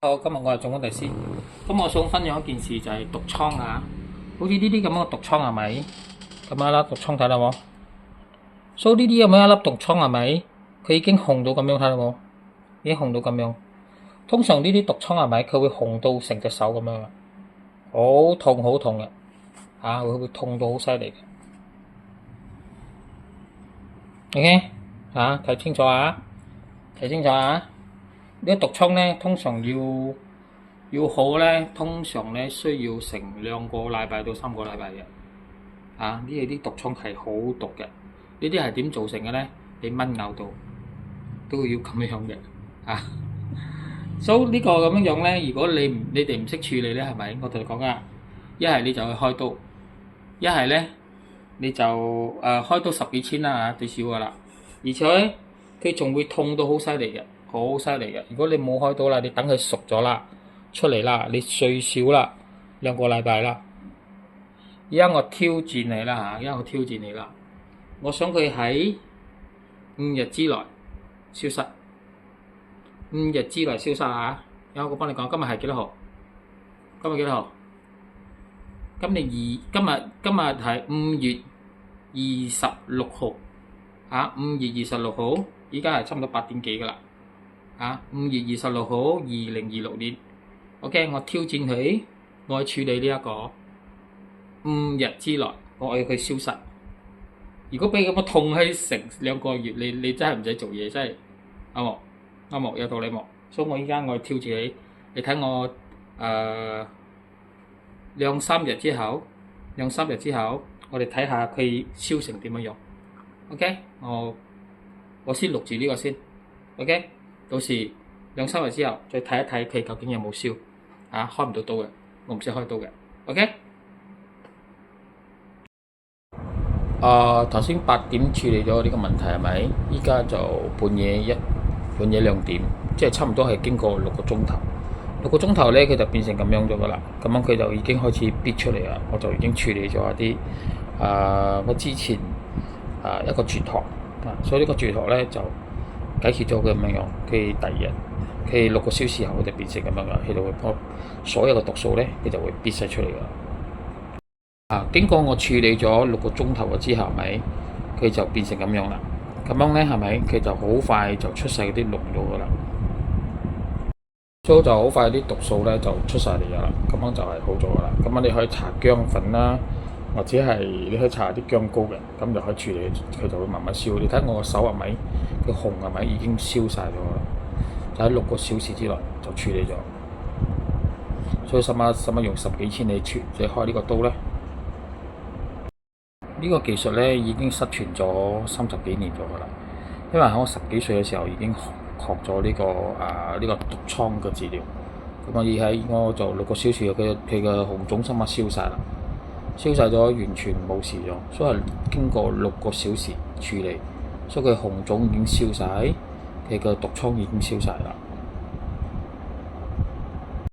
好，今日我係總工程師，咁我想分享一件事就係毒瘡啊，好似呢啲咁樣嘅毒瘡係咪？咁樣啦，毒瘡睇到冇？所以呢啲咁樣一粒毒瘡係咪？佢已經紅到咁樣睇到冇？已經紅到咁樣。通常呢啲毒瘡係咪？佢會紅到成隻手咁樣，好痛好痛嘅，會痛到好犀利嘅。OK，睇清楚啊，睇清楚啊！呢啲毒瘡咧，通常要好咧，通常咧需要成2個禮拜到3個禮拜嘅。呢啲毒瘡係好毒嘅。呢啲係點造成嘅咧？俾蚊咬到都要咁樣嘅。所以呢個咁樣樣咧，如果你哋唔識處理咧，係咪？我同你講啊，一係你就去開刀，一係咧你就開刀10幾千啦最少噶啦。而且佢仲會痛到好犀利嘅，好犀利嘅。如果你冇開刀啦，你等佢熟咗啦，出嚟啦，你最少啦2個禮拜啦。而家我挑戰你啦我想佢喺5日之內消失，5日之內消失啊！我幫你講，今日係幾多號？今日幾多號？今日係5月26號，5月26號，依家係差唔多8點幾噶啦。5月26號2026年，OK， 我挑戰佢，我要處理呢一個5日之內，我要佢消失。如果俾咁樣痛喺成2個月，你真係唔使做嘢，真係啱冇有道理冇？所以我依家我要挑戰你睇我2-3日之後，我哋睇下佢燒成點樣樣。OK，我先錄住呢個先。OK， 到時2-3日之後再睇一睇佢究竟有冇燒。開唔到刀嘅，我唔識開刀嘅。OK。頭先8點處理咗呢個問題係咪？依家就半夜2點，即係差唔多係經過6個鐘頭。6個鐘頭咧，佢就變成咁樣咗噶啦。咁樣佢就已經開始逼出嚟啦。我就已經處理咗一啲我之前一個絕學所以呢個絕學咧就解決咗佢咁樣樣。佢第二日，佢6個小時後，佢就變成咁樣樣，佢就會幫所有嘅毒素咧，佢就會逼晒出嚟噶啦。經過我處理咗6個鐘頭之後，咪佢就變成咁樣啦。咁樣咧係咪？佢就好快就出晒嗰啲膿咗噶啦，所以就好快啲毒素咧就出晒嚟噶啦。咁樣就係好咗噶啦。咁樣你可以搽薑粉啦，或者係你可以搽啲薑膏嘅，咁就可以處理，佢就會慢慢燒。你睇我個手係咪？佢紅係咪已經燒晒咗啦？就喺6個小時之內就處理咗。所以使乜用10幾千你開呢個刀咧？呢個技術咧已經失傳咗30幾年咗噶啦，因為喺我10幾歲嘅時候已經學咗呢個毒瘡嘅治療。咁我就6個小時，佢嘅紅腫生物燒晒啦，燒晒咗完全冇事咗。所以係經過6個小時處理，所以佢紅腫已經燒晒，佢嘅毒瘡已經燒晒啦。